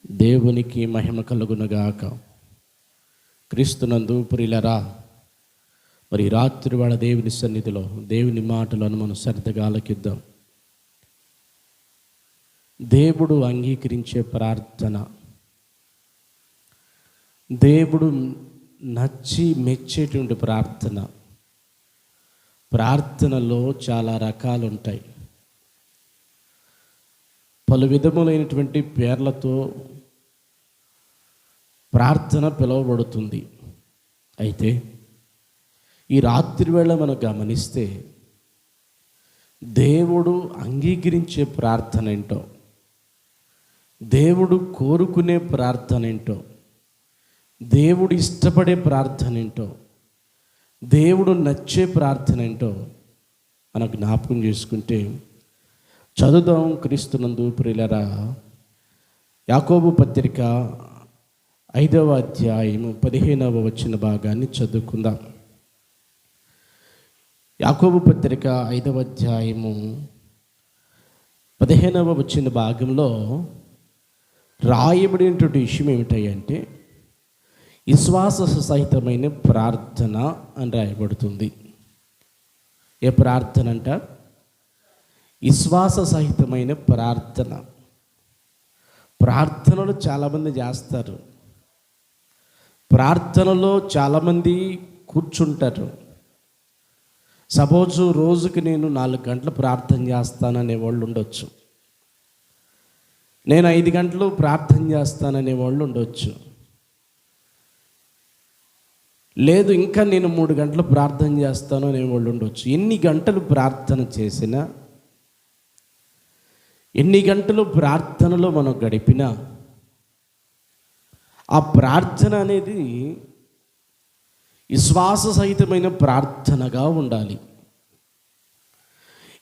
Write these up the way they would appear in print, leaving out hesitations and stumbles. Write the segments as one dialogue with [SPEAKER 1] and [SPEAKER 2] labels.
[SPEAKER 1] దేవునికి మహిమ కలుగునుగాక. క్రీస్తునందు ప్రియులరా, మరి రాత్రి వాళ్ళ దేవుని సన్నిధిలో దేవుని మాటలను మనం శ్రద్ధగా ఆలకిద్దాం. దేవుడు అంగీకరించే ప్రార్థన, దేవుడు నచ్చి మెచ్చేటువంటి ప్రార్థనలో చాలా రకాలు ఉంటాయి. పలు విధములైనటువంటి పేర్లతో ప్రార్థన పిలువబడుతుంది. అయితే ఈ రాత్రి వేళ మనం గమనిస్తే దేవుడు అంగీకరించే ప్రార్థన ఏంటో, దేవుడు కోరుకునే ప్రార్థన ఏంటో, దేవుడు ఇష్టపడే ప్రార్థన ఏంటో, దేవుడు నచ్చే ప్రార్థన ఏంటో మనం జ్ఞాపకం చేసుకుంటే చదువుదాం. క్రీస్తునందు ప్రియులరా, యాకోబు పత్రిక 5వ అధ్యాయము 15వ వచన భాగాన్ని చదువుకుందాం. యాకోబు పత్రిక 5వ అధ్యాయము 15వ వచన భాగంలో రాయబడినటువంటి విషయం ఏమిటంటే విశ్వాస సహితమైన ప్రార్థన అని రాయబడుతుంది. ఏ ప్రార్థన అంట? విశ్వాస సహితమైన ప్రార్థన. ప్రార్థనలు చాలామంది చేస్తారు, ప్రార్థనలో చాలామంది కూర్చుంటారు. సపోజు రోజుకి నేను 4 గంటలు ప్రార్థన చేస్తాననే వాళ్ళు ఉండొచ్చు, నేను 5 గంటలు ప్రార్థన చేస్తాననే వాళ్ళు ఉండొచ్చు, లేదు ఇంకా నేను 3 గంటలు ప్రార్థన చేస్తాను అనే వాళ్ళు ఉండొచ్చు. ఎన్ని గంటలు ప్రార్థన చేసినా, ఎన్ని గంటలు ప్రార్థనలో మనం గడిపినా ఆ ప్రార్థన అనేది విశ్వాస సహితమైన ప్రార్థనగా ఉండాలి.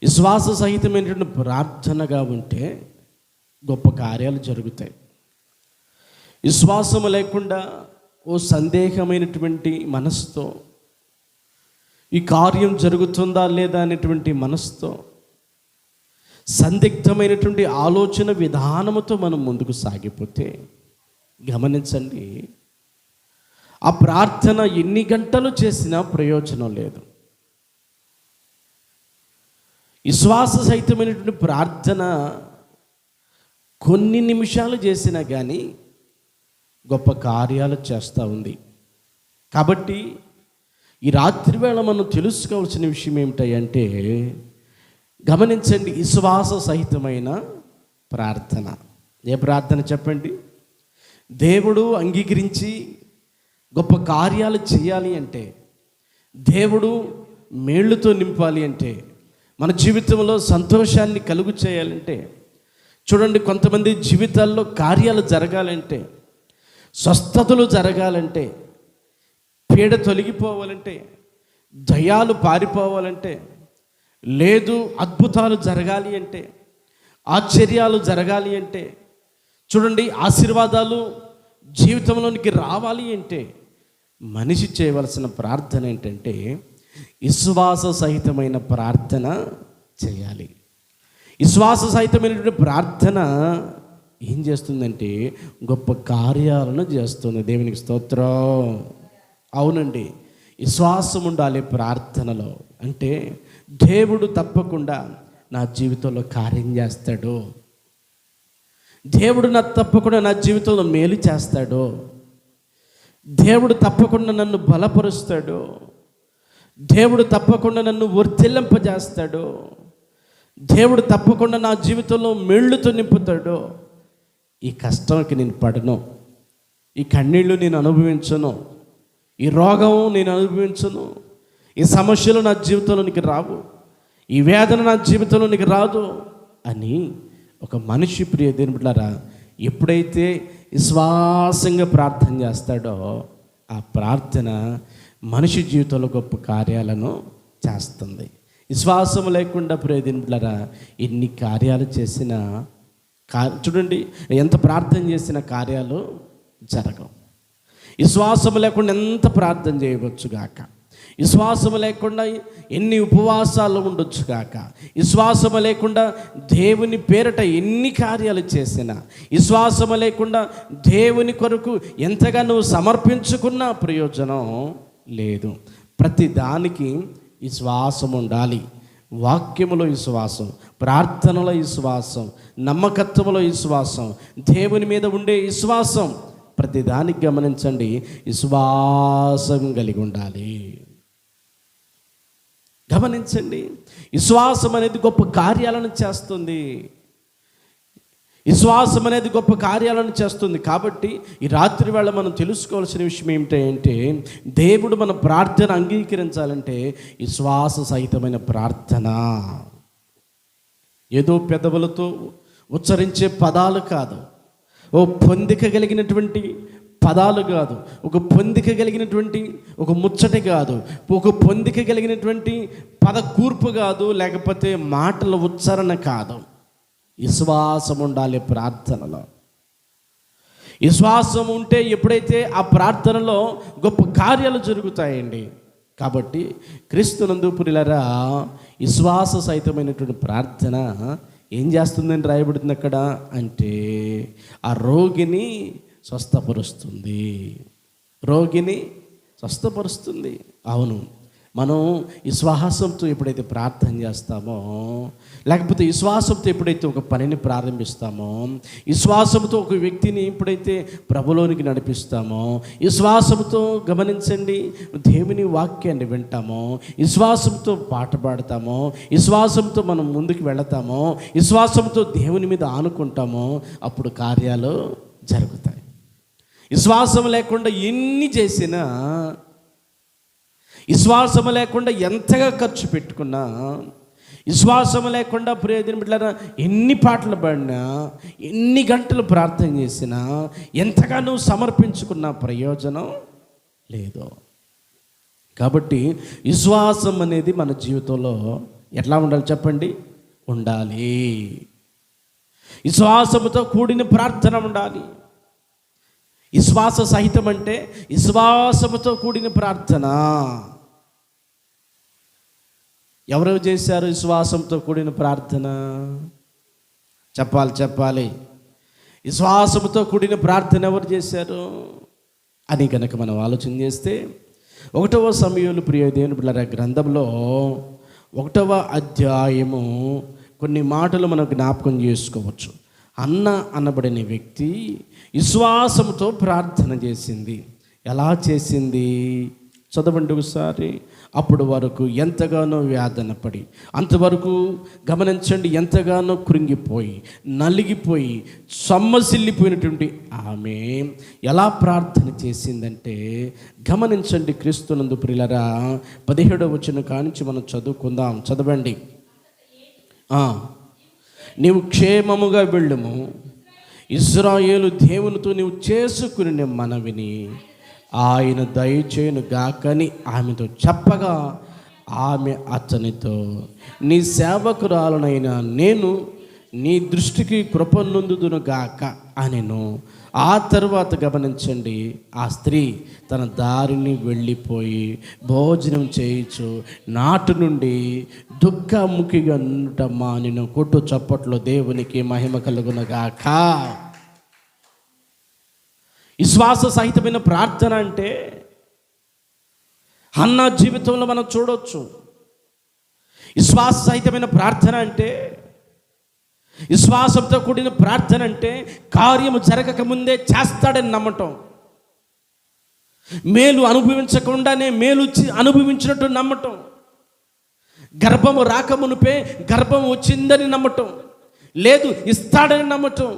[SPEAKER 1] విశ్వాస సహితమైనటువంటి ప్రార్థనగా ఉంటే గొప్ప కార్యాలు జరుగుతాయి. విశ్వాసము లేకుండా ఓ సందేహమైనటువంటి మనసుతో, ఈ కార్యం జరుగుతుందా లేదా అనేటువంటి మనసుతో, సందిగ్ధమైనటువంటి ఆలోచన విధానముతో మనం ముందుకు సాగిపోతే గమనించండి, ఆ ప్రార్థన ఎన్ని గంటలు చేసినా ప్రయోజనం లేదు. విశ్వాస సహితమైనటువంటి ప్రార్థన కొన్ని నిమిషాలు చేసినా కానీ గొప్ప కార్యాలు చేస్తూ ఉంది. కాబట్టి ఈ రాత్రి వేళ మనం తెలుసుకోవాల్సిన విషయం ఏమిటంటే, గమనించండి, విశ్వాస సహితమైన ప్రార్థన. ఏ ప్రార్థన చెప్పండి? దేవుడు అంగీకరించి గొప్ప కార్యాలు చేయాలి అంటే, దేవుడు మేళ్ళుతో నింపాలి అంటే, మన జీవితంలో సంతోషాన్ని కలుగు చేయాలంటే, చూడండి, కొంతమంది జీవితాల్లో కార్యాలు జరగాలంటే, స్వస్థతలు జరగాలంటే, పీడ తొలగిపోవాలంటే, దయ్యాలు పారిపోవాలంటే, లేదు అద్భుతాలు జరగాలి అంటే, ఆశ్చర్యాలు జరగాలి అంటే, చూడండి, ఆశీర్వాదాలు జీవితంలోనికి రావాలి అంటే మనిషి చేయవలసిన ప్రార్థన ఏంటంటే విశ్వాస సహితమైన ప్రార్థన చేయాలి. విశ్వాస సహితమైనటువంటి ప్రార్థన ఏం చేస్తుందంటే గొప్ప కార్యాలను చేస్తుంది. దేవునికి స్తోత్రం. అవునండి, విశ్వాసం ఉండాలి ప్రార్థనలో. అంటే దేవుడు తప్పకుండా నా జీవితంలో కార్యం చేస్తాడు, దేవుడు తప్పకుండా నా జీవితంలో మేలు చేస్తాడు, దేవుడు తప్పకుండా నన్ను బలపరుస్తాడు, దేవుడు తప్పకుండా నన్ను వర్ధిల్లింపజేస్తాడు, దేవుడు తప్పకుండా నా జీవితంలో మేళ్ళుతో నింపుతాడు. ఈ కష్టంకి నేను పడను, ఈ కన్నీళ్ళు నేను అనుభవించను, ఈ రోగం నేను అనుభవించను, ఈ సమస్యలు నా జీవితంలోనికి రావు, ఈ వేదన నా జీవితంలోనికి రాదు అని ఒక మనిషి, ప్రియ దేవుని బిడ్డలారా, ఎప్పుడైతే విశ్వాసంగా ప్రార్థన చేస్తాడో ఆ ప్రార్థన మనిషి జీవితంలో గొప్ప కార్యాలను చేస్తుంది. విశ్వాసం లేకుండా, ప్రియ దేవుని బిడ్డలారా, ఎన్ని కార్యాలు చేసినా చూడండి, ఎంత ప్రార్థన చేసిన కార్యాలు జరగవు. విశ్వాసం లేకుండా ఎంత ప్రార్థన చేయవచ్చు గాక, విశ్వాసము లేకుండా ఎన్ని ఉపవాసాలు ఉండొచ్చు కాక, విశ్వాసము లేకుండా దేవుని పేరట ఎన్ని కార్యాలు చేసినా, విశ్వాసము లేకుండా దేవుని కొరకు ఎంతగా నువ్వు సమర్పించుకున్నా ప్రయోజనం లేదు. ప్రతి దానికి విశ్వాసం ఉండాలి. వాక్యములో విశ్వాసం, ప్రార్థనలో విశ్వాసం, నమ్మకత్వంలో విశ్వాసం, దేవుని మీద ఉండే విశ్వాసం, ప్రతి దానికి గమనించండి, విశ్వాసం కలిగి ఉండాలి. గమనించండి, విశ్వాసం అనేది గొప్ప కార్యాలను చేస్తుంది. విశ్వాసం అనేది గొప్ప కార్యాలను చేస్తుంది. కాబట్టి ఈ రాత్రి వేళ మనం తెలుసుకోవాల్సిన విషయం ఏమిటంటే, దేవుడు మన ప్రార్థన అంగీకరించాలంటే విశ్వాస సహితమైన ప్రార్థన. ఏదో పెదవులతో ఉచ్చరించే పదాలు కాదు, ఓ పొందిక కలిగినటువంటి పదాలు కాదు, ఒక పొందిక కలిగినటువంటి ఒక ముచ్చట కాదు, ఒక పొందిక కలిగినటువంటి పద కూర్పు కాదు, లేకపోతే మాటల ఉచ్చారణ కాదు. విశ్వాసం ఉండాలి ప్రార్థనలో. విశ్వాసం ఉంటే ఎప్పుడైతే ఆ ప్రార్థనలో గొప్ప కార్యాలు జరుగుతాయండి. కాబట్టి క్రీస్తునందు ప్రియులారా, విశ్వాస సహితమైనటువంటి ప్రార్థన ఏం చేస్తుందని రాయబడుతుంది అక్కడ అంటే, ఆ రోగిని స్వస్థపరుస్తుంది. రోగిని స్వస్థపరుస్తుంది. అవును, మనం విశ్వాసంతో ఎప్పుడైతే ప్రార్థన చేస్తామో, లేకపోతే విశ్వాసంతో ఎప్పుడైతే ఒక పనిని ప్రారంభిస్తామో, విశ్వాసంతో ఒక వ్యక్తిని ఎప్పుడైతే ప్రభులోనికి నడిపిస్తామో, విశ్వాసంతో గమనించండి దేవుని వాక్యాన్ని వింటామో, విశ్వాసంతో పాట పాడతామో, విశ్వాసంతో మనం ముందుకు వెళతామో, విశ్వాసంతో దేవుని మీద ఆనుకుంటామో, అప్పుడు కార్యాలు జరుగుతాయి. విశ్వాసం లేకుండా ఎన్ని చేసినా, విశ్వాసము లేకుండా ఎంతగా ఖర్చు పెట్టుకున్నా, విశ్వాసము లేకుండా ప్రియమైన బిడ్డలారా ఎన్ని పాటలు పాడినా, ఎన్ని గంటలు ప్రార్థన చేసినా, ఎంతగా నువ్వు సమర్పించుకున్న ప్రయోజనం లేదు. కాబట్టి విశ్వాసం అనేది మన జీవితంలో ఎట్లా ఉండాలి చెప్పండి? ఉండాలి. విశ్వాసముతో కూడిన ప్రార్థన ఉండాలి. విశ్వాస సహితం అంటే విశ్వాసముతో కూడిన ప్రార్థన. ఎవరెవరు చేశారు విశ్వాసంతో కూడిన ప్రార్థన? చెప్పాలి. విశ్వాసముతో కూడిన ప్రార్థన ఎవరు చేశారు అని కనుక మనం ఆలోచన చేస్తే, 1వ సమూయేలు ప్రియ దేవుని బిడ్డలారా గ్రంథంలో 1వ అధ్యాయము కొన్ని మాటలు మనం జ్ఞాపకం చేసుకోవచ్చు. అన్న అనబడిన వ్యక్తి విశ్వాసంతో ప్రార్థన చేసింది. ఎలా చేసింది చదవండి ఒకసారి. అప్పుడు వరకు ఎంతగానో వేదన పడి, అంతవరకు గమనించండి, ఎంతగానో కృంగిపోయి, నలిగిపోయి, సొమ్మసిల్లిపోయినటువంటి ఆమె ఎలా ప్రార్థన చేసిందంటే, గమనించండి క్రీస్తునందు ప్రియులారా 17వ వచనం కానించి మనం చదువుకుందాం. చదవండి. నీవు క్షేమముగా వెళ్ళుము, ఇశ్రాయేలు దేవునితో నీవు చేసుకుని మనవిని ఆయన దయచేయును గాకని ఆమెతో చెప్పగా, ఆమె అతనితో, నీ సేవకురాలనైనా నేను నీ దృష్టికి కృపనొందుదును గాక అనెను. ఆ తర్వాత గమనించండి, ఆ స్త్రీ తన దారిని వెళ్ళిపోయి భోజనం చేయించు నాటు నుండి దుఃఖముఖిగా నుంట మానెను. కొట్టు చప్పట్లో దేవునికి మహిమ కలుగునగాక. విశ్వాస సహితమైన ప్రార్థన అంటే హన్నా జీవితంలో మనం చూడవచ్చు. విశ్వాస సహితమైన ప్రార్థన అంటే, విశ్వాసంతో కూడిన ప్రార్థన అంటే కార్యము జరగక ముందే చేస్తాడని నమ్మటం, మేలు అనుభవించకుండానే మేలు అనుభవించినట్టు నమ్మటం, గర్భము రాకమునుపే గర్భం వచ్చిందని నమ్మటం, లేదు ఇస్తాడని నమ్మటం,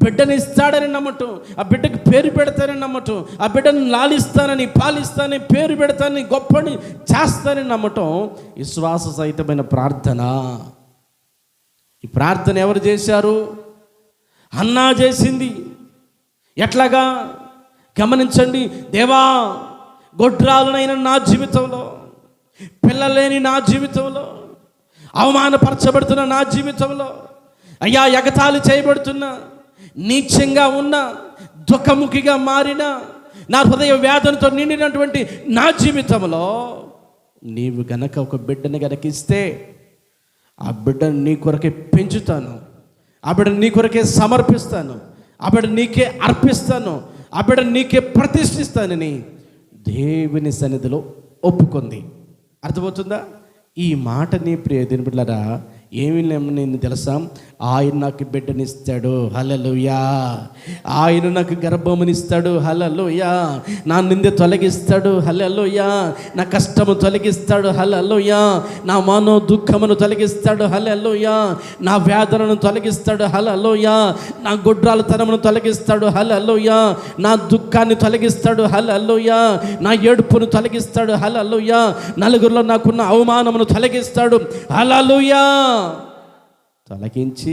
[SPEAKER 1] బిడ్డని ఇస్తాడని నమ్మటం, ఆ బిడ్డకి పేరు పెడతానని నమ్మటం, ఆ బిడ్డను లాలిస్తానని, పాలిస్తానని, పేరు పెడతానని, గొప్పని చేస్తానని నమ్మటం విశ్వాస సహితమైన ప్రార్థన. ఈ ప్రార్థన ఎవరు చేశారు? హన్నా చేసింది. ఎట్లాగా గమనించండి. దేవా, గొడ్రాలునైన నా జీవితంలో, పిల్లలేని నా జీవితంలో, అవమానపరచబడుతున్న నా జీవితంలో, అయ్యా ఎగతాళి చేయబడుతున్నా, నీచంగా ఉన్న, దుఃఖముఖిగా మారిన, నా హృదయ వేదనతో నిండినటువంటి నా జీవితంలో నీవు గనక ఒక బిడ్డని గనక ఇస్తే ఆ బిడ్డను నీ కొరకే పెంచుతాను, ఆ బిడ్డను నీ కొరకే సమర్పిస్తాను, ఆ బిడ్డను నీకే అర్పిస్తాను, ఆ బిడ్డను నీకే ప్రతిష్ఠిస్తానని దేవుని సన్నిధిలో ఒప్పుకుంది. అర్థమవుతుందా? ఈ మాటని ప్రియ దేవుని బిడ్డలారా ఏమి నేను తెలుసా, ఆయన నాకు బిడ్డనిస్తాడు, హల్లెలూయా. ఆయన నాకు గర్భమునిస్తాడు, హల్లెలూయా. నా నింద తొలగిస్తాడు, హల్లెలూయా. నా కష్టము తొలగిస్తాడు, హల్లెలూయా. నా మనో దుఃఖమును తొలగిస్తాడు, హల్లెలూయా. నా వేదనను తొలగిస్తాడు, హల్లెలూయా. నా గుడ్రాలతనమును తొలగిస్తాడు, హల్లెలూయా. నా దుఃఖాన్ని తొలగిస్తాడు, హల్లెలూయా. నా ఏడుపును తొలగిస్తాడు, హల్లెలూయా. నలుగురిలో నాకున్న అవమానమును తొలగిస్తాడు, హల్లెలూయా. తొలగించి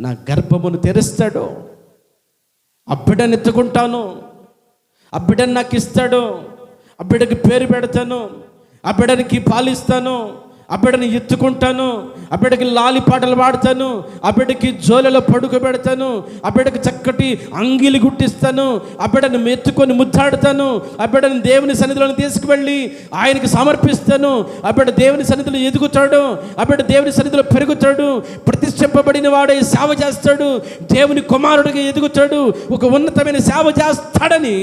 [SPEAKER 1] నా గర్భమును తెరుస్తాడు. ఆ బిడ్డను ఎత్తుకుంటాను, ఆ బిడ్డను నాకు ఇస్తాడు, ఆ బిడ్డకి పేరు పెడతాను, ఆ బిడ్డనికి పాలిస్తాను, ఆ బిడ్డని ఎత్తుకుంటాను, ఆ బిడ్డకి లాలి పాటలు పాడతాను, ఆ బిడ్డకి జోలలో పడుకోబెడతాను, ఆ బిడ్డకి చక్కటి అంగిలి గుట్టిస్తాను, ఆ బిడ్డను ఎత్తుకొని ముద్దాడుతాను, ఆ బిడ్డని దేవుని సన్నిధిలో తీసుకువెళ్ళి ఆయనకి సమర్పిస్తాను. ఆ బిడ్డ దేవుని సన్నిధిలో ఎదుగుతాడు, ఆ బిడ్డ దేవుని సన్నిధిలో పెరుగుతాడు, ప్రతిష్ఠింపబడిన వాడే సేవ చేస్తాడు, దేవుని కుమారుడిగా ఎదుగుతాడు, ఒక ఉన్నతమైన సేవ చేస్తాడని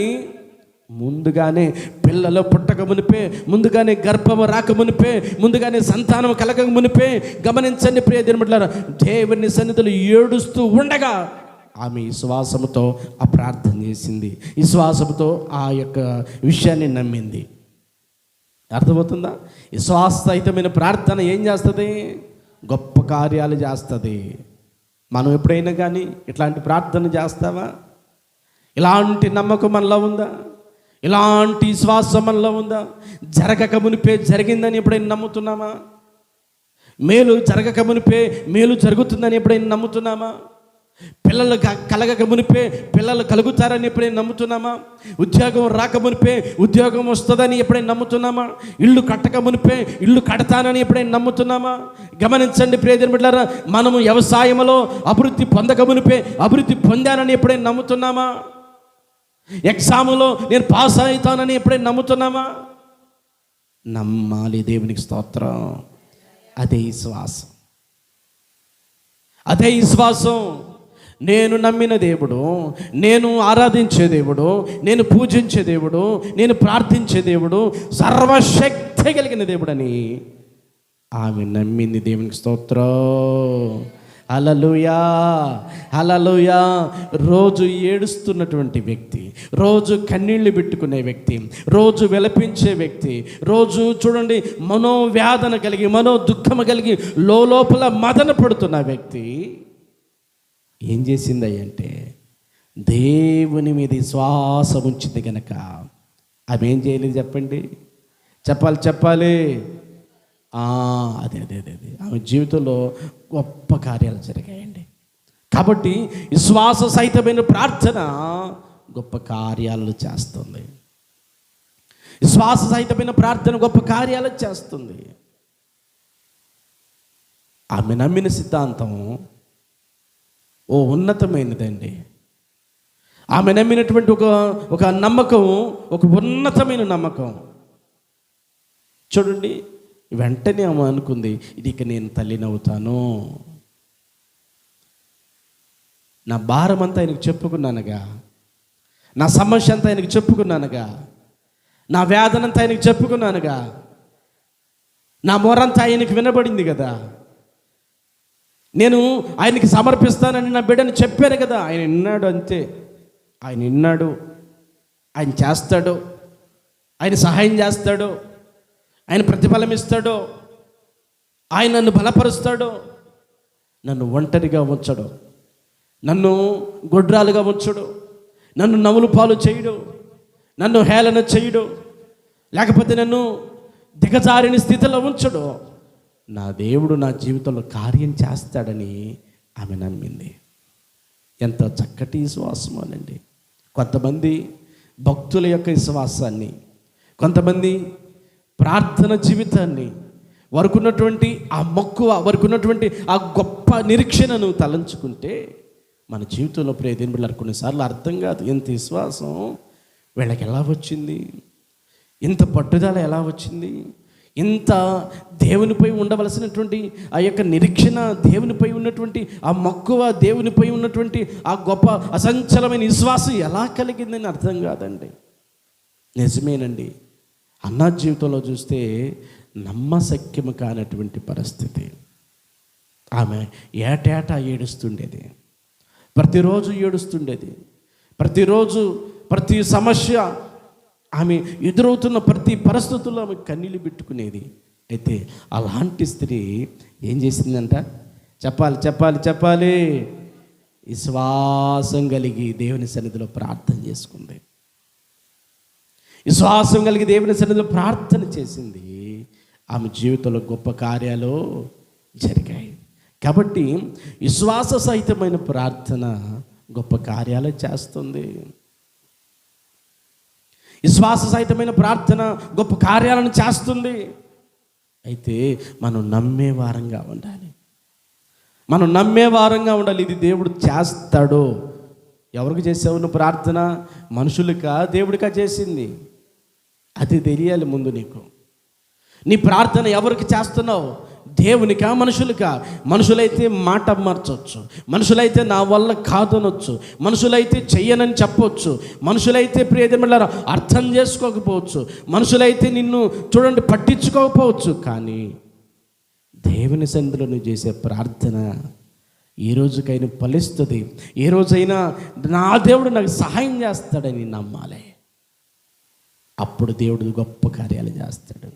[SPEAKER 1] ముందుగానే పిల్లలు పుట్టక మునిపే, ముందుగానే గర్భము రాక మునిపే, ముందుగానే సంతానం కలగక మునిపే, గమనించండి ప్రియ దేవుని బిడ్డలారా, దేవుని సన్నిధిలో ఏడుస్తూ ఉండగా ఆమె విశ్వాసముతో ఆ ప్రార్థన చేసింది, విశ్వాసముతో ఆ యొక్క విషయాన్ని నమ్మింది. అర్థమవుతుందా? విశ్వాసరహితమైన ప్రార్థన ఏం చేస్తుంది? గొప్ప కార్యాలు చేస్తుంది. మనం ఎప్పుడైనా కానీ ఇట్లాంటి ప్రార్థన చేస్తావా? ఇలాంటి నమ్మకం మనలో ఉందా? ఇలాంటి విశ్వాసం మనలో ఉందా? జరగక మునిపే జరిగిందని ఎప్పుడైనా నమ్ముతున్నామా? మేలు జరగక మునిపే మేలు జరుగుతుందని ఎప్పుడైనా నమ్ముతున్నామా? పిల్లలు కలగక మునిపే పిల్లలు కలుగుతారని ఎప్పుడైనా నమ్ముతున్నామా? ఉద్యోగం రాక మునిపే ఉద్యోగం వస్తుందని ఎప్పుడైనా నమ్ముతున్నామా? ఇల్లు కట్టక మునిపే ఇల్లు కడతానని ఎప్పుడైనా నమ్ముతున్నామా? గమనించండి ప్రియ దేవుని బిడ్డలారా, మనము వ్యవసాయంలో అభివృద్ధి పొందక మునిపే అభివృద్ధి పొందానని ఎప్పుడైనా నమ్ముతున్నామా? ఎగ్జాములో నేను పాస్ అవుతానని ఎప్పుడైనా నమ్ముతున్నామా? నమ్మాలి. దేవునికి స్తోత్రం. అదే విశ్వాసం, అదే విశ్వాసం. నేను నమ్మిన దేవుడు, నేను ఆరాధించే దేవుడు, నేను పూజించే దేవుడు, నేను ప్రార్థించే దేవుడు సర్వశక్తి కలిగిన దేవుడని ఆమె నమ్మింది. దేవునికి స్తోత్రం. హల్లెలూయా, హల్లెలూయా. రోజు ఏడుస్తున్నటువంటి వ్యక్తి, రోజు కన్నీళ్లు పెట్టుకునే వ్యక్తి, రోజు విలపించే వ్యక్తి, రోజు చూడండి మనోవేదన కలిగి మనో దుఃఖము కలిగి లోపల మదన పడుతున్న వ్యక్తి ఏం చేసింది అంటే దేవుని మీద విశ్వాసం ఉంచింది కనుక ఆమె ఏం చేయలేదు చెప్పండి? చెప్పాలి. అదే ఆమె జీవితంలో గొప్ప కార్యాలు జరిగాయండి. కాబట్టి విశ్వాస సహితమైన ప్రార్థన గొప్ప కార్యాలను చేస్తుంది. విశ్వాస సహితమైన ప్రార్థన గొప్ప కార్యాలు చేస్తుంది. ఆమె నమ్మిన సిద్ధాంతం ఉన్నతమైనదండి. ఆమె నమ్మినటువంటి ఒక నమ్మకం ఒక ఉన్నతమైన నమ్మకం. చూడండి, వెంటనే ఆమె అనుకుంది, ఇది ఇక నేను తల్లినవుతాను. నా భారం అంతా ఆయనకు చెప్పుకున్నానుగా, నా సమస్య అంతా ఆయనకు చెప్పుకున్నానుగా, నా వేదన అంతా ఆయనకు చెప్పుకున్నానుగా, నా మొరంతా ఆయనకి వినబడింది కదా, నేను ఆయనకి సమర్పిస్తానని నా బిడ్డని చెప్పాను కదా. ఆయన విన్నాడు, అంతే. ఆయన విన్నాడు, ఆయన చేస్తాడు, ఆయన సహాయం చేస్తాడు, ఆయన ప్రతిఫలం ఇస్తాడు, ఆయన నన్ను బలపరుస్తాడు, నన్ను ఒంటరిగా ఉంచడు, నన్ను గొడ్రాలుగా ఉంచడు, నన్ను నవ్వులు పాలు చేయడు, నన్ను హేళన చేయడు, లేకపోతే నన్ను దిగజారిన స్థితిలో ఉంచడు. నా దేవుడు నా జీవితంలో కార్యం చేస్తాడని ఆమె నమ్మింది. ఎంత చక్కటి విశ్వాసం అనండి. కొంతమంది భక్తుల యొక్క విశ్వాసాన్ని, కొంతమంది ప్రార్థన జీవితాన్ని, వారికున్నటువంటి ఆ మక్కువ, వారికున్నటువంటి ఆ గొప్ప నిరీక్షణను తలంచుకుంటే మన జీవితంలో ప్రియదేని బిడ్డలారా కొన్నిసార్లు అర్థం కాదు. ఎంత విశ్వాసం వీళ్ళకి ఎలా వచ్చింది, ఇంత పట్టుదల ఎలా వచ్చింది, ఇంత దేవునిపై ఉండవలసినటువంటి ఆ యొక్క నిరీక్షణ, దేవునిపై ఉన్నటువంటి ఆ మక్కువ, దేవునిపై ఉన్నటువంటి ఆ గొప్ప అసంచలమైన విశ్వాసం ఎలా కలిగిందని అర్థం కాదండి. నిజమేనండి, అన్నా జీవితంలో చూస్తే నమ్మశక్యము కానటువంటి పరిస్థితి. ఆమె ఏటేటా ఏడుస్తుండేది, ప్రతిరోజు ఏడుస్తుండేది, ప్రతిరోజు ప్రతి సమస్య, ఆమె ఎదురవుతున్న ప్రతి పరిస్థితుల్లో ఆమె కన్నీళ్ళు పెట్టుకునేది. అయితే అలాంటి స్త్రీ ఏం చేసిందంట? చెప్పాలి. విశ్వాసం కలిగి దేవుని సన్నిధిలో ప్రార్థన చేసుకుంది. విశ్వాసం కలిగి దేవుని సన్నిధిలో ప్రార్థన చేసింది. ఆమె జీవితంలో గొప్ప కార్యాలు జరిగాయి. కాబట్టి విశ్వాస సహితమైన ప్రార్థన గొప్ప కార్యాలు చేస్తుంది. విశ్వాస సహితమైన ప్రార్థన గొప్ప కార్యాలను చేస్తుంది. అయితే మనం నమ్మే వారంగా ఉండాలి. ఇది దేవుడు చేస్తాడు. ఎవరికి చేసావు నువ్వు ప్రార్థన? మనుషులకా, దేవుడికా చేసింది? అది తెలియాలి ముందు నీకు. నీ ప్రార్థన ఎవరికి చేస్తున్నావు? దేవునికా, మనుషులకా? మనుషులైతే మాట మార్చవచ్చు, మనుషులైతే నా వల్ల కాదనొచ్చు, మనుషులైతే చెయ్యనని చెప్పవచ్చు, మనుషులైతే ప్రియదేవులారా అర్థం చేసుకోకపోవచ్చు, మనుషులైతే నిన్ను చూడండి పట్టించుకోకపోవచ్చు. కానీ దేవుని సన్నిధిలో నువ్వు చేసే ప్రార్థన ఏ రోజుకైనా ఫలిస్తుంది. ఏ రోజైనా నా దేవుడు నాకు సహాయం చేస్తాడని నమ్మాలి. అప్పుడు దేవుడు గొప్ప కార్యాలు చేస్తాడు.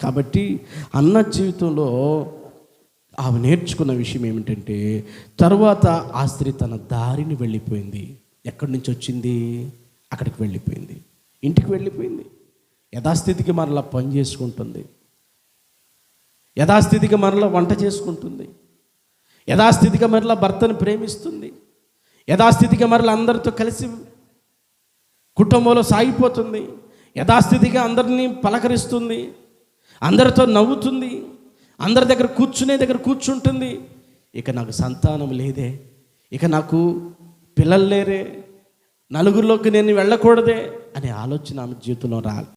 [SPEAKER 1] కాబట్టి అన్న జీవితంలో ఆమె నేర్చుకున్న విషయం ఏమిటంటే, తరువాత ఆ స్త్రీ తన దారిని వెళ్ళిపోయింది. ఎక్కడి నుంచి వచ్చింది? అక్కడికి వెళ్ళిపోయింది, ఇంటికి వెళ్ళిపోయింది. యథాస్థితికి మరలా పని చేసుకుంటుంది, యథాస్థితికి మరలా వంట చేసుకుంటుంది, యథాస్థితిగా మరలా భర్తను ప్రేమిస్తుంది, యథాస్థితిగా మరలా అందరితో కలిసి కుటుంబంలో సాగిపోతుంది, యథాస్థితిగా అందరినీ పలకరిస్తుంది, అందరితో నవ్వుతుంది, అందరి దగ్గర కూర్చుంటుంది. ఇక నాకు సంతానం లేదే, ఇక నాకు పిల్లలు లేరే, నలుగురిలోకి నేను వెళ్ళకూడదే అనే ఆలోచన ఆమె జీవితంలో రాలి.